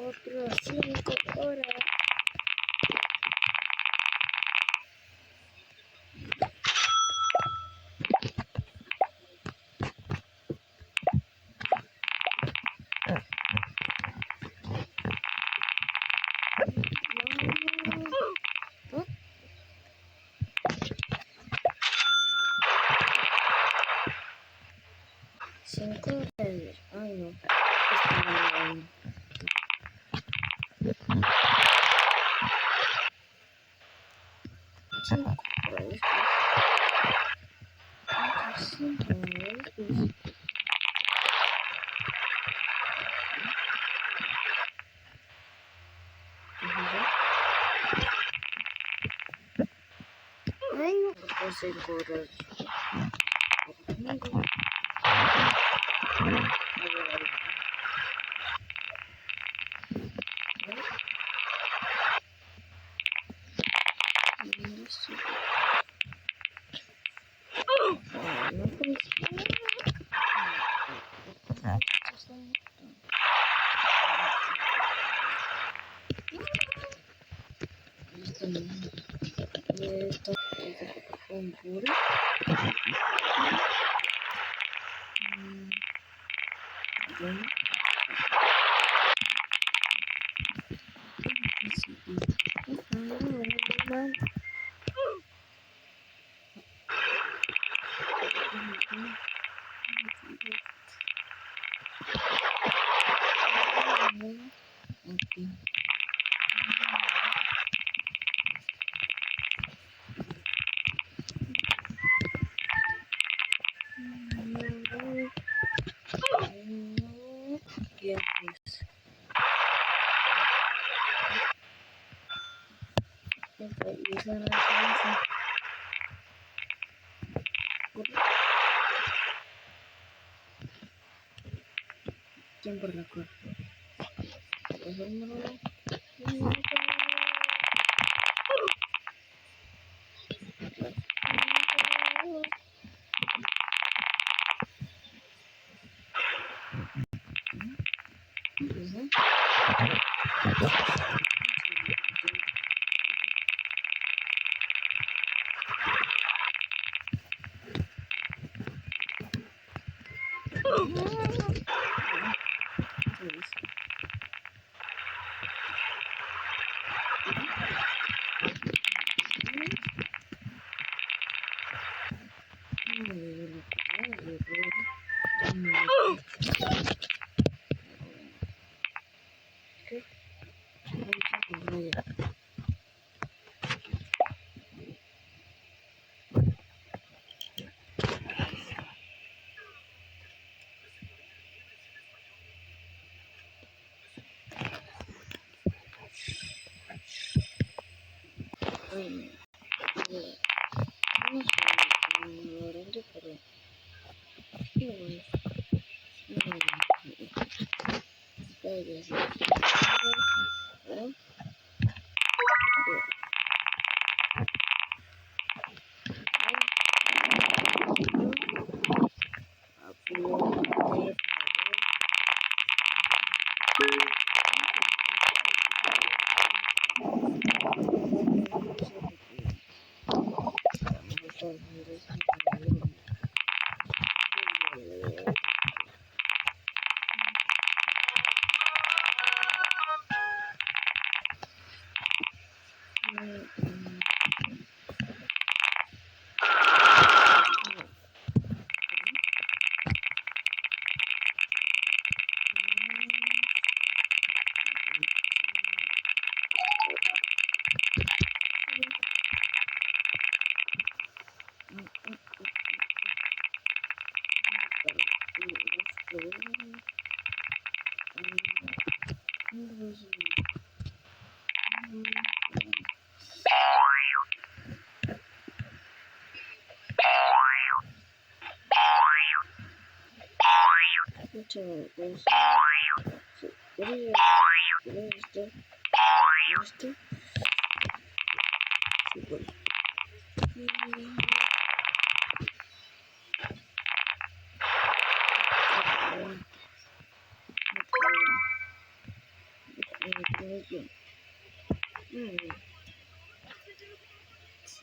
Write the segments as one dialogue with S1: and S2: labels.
S1: Otros 5 horas. Cinco horas. Ay, no. Cinco horas. Ay, no. 5 horas. Bisa langsung. Campur aku.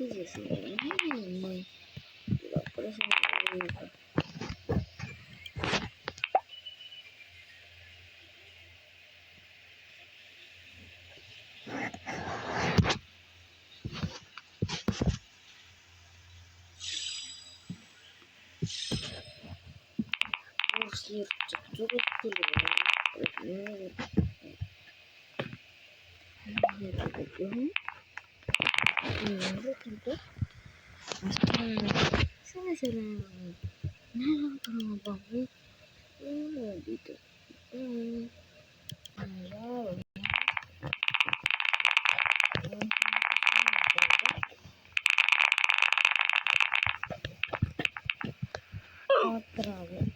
S1: Sí, sí, sí. Por eso me dijo. Por cierto, todo este lugar hasta nada como para un momentito. Otra vez.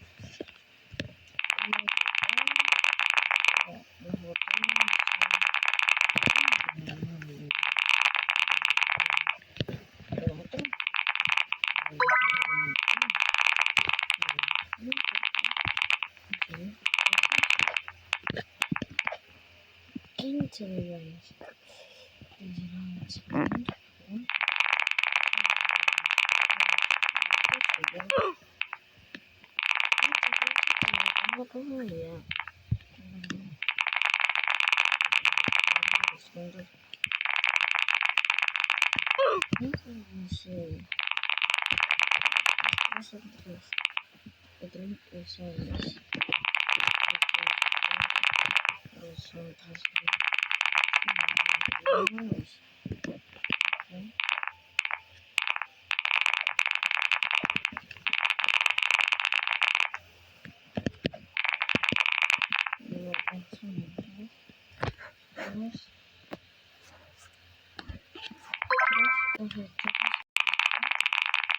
S1: Entonces,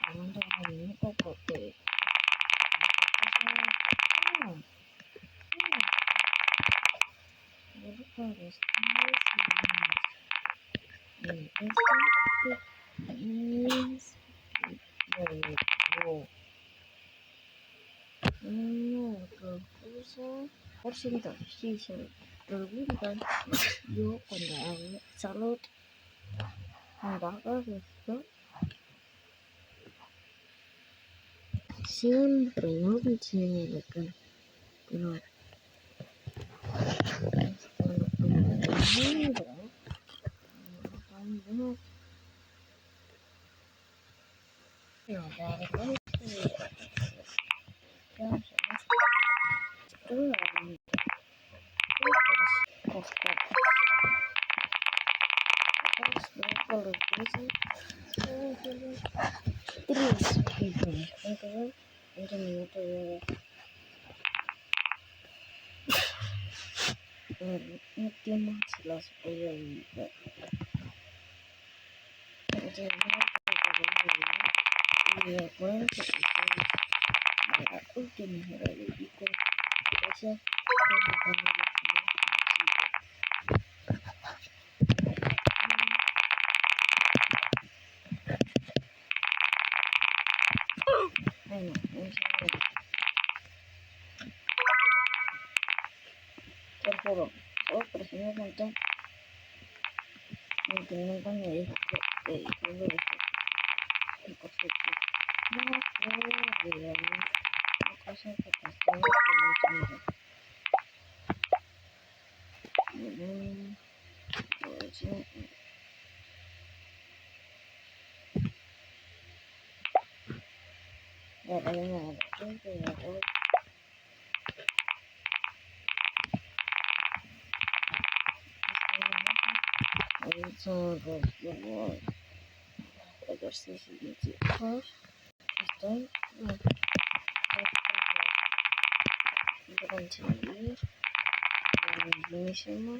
S1: hablando de bonito porque por ciento sí se preguntan yo cuando hago salud cuando hago esto siempre no tiene que pero no tiene las voy a ver. Y recuerden que la última hora de pico esa bueno, por favor, solo presioné un montón aunque nunca me dijo que todo esto es perfecto. No puedo olvidar una cosa que pasó con mucho pues ya hay una gente de arroz son los ejercicios físicos estoy durante el día buenísimo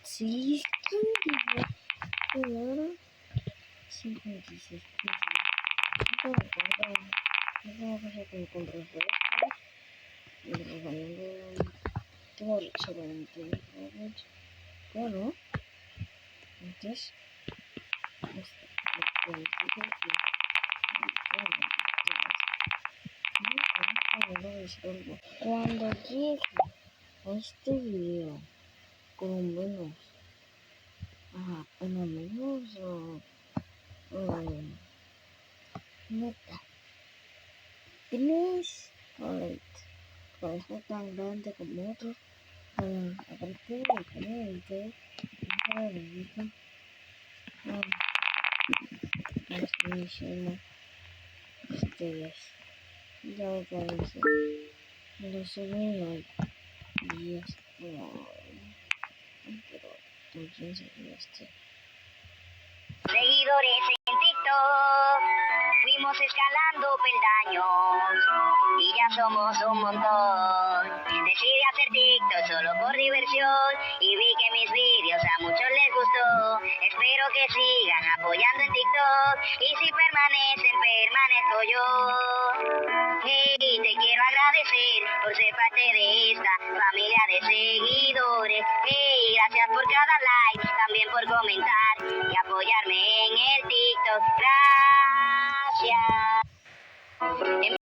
S1: sí, claro, 56 no vamos a hacer con refrescos y regalando todo solamente claro entonces cuando llegue a este video con menos una menos neta please alright para ser tan grande como otros aparte de poner el para la vida las misiones ustedes ya parece lo subí hoy y es pero también se
S2: seguidores en TikTok, fuimos escalando peldaños y ya somos un montón. Decidí hacer TikTok solo por diversión y vi que mis vídeos a muchos les gustó. Espero que sigan apoyando en TikTok y si permanecen, permanezco yo. Hey, te quiero agradecer por ser parte de esta familia de seguidores. Hey, gracias por cada like, también por comentar y apoyarme en el TikTok. Gracias.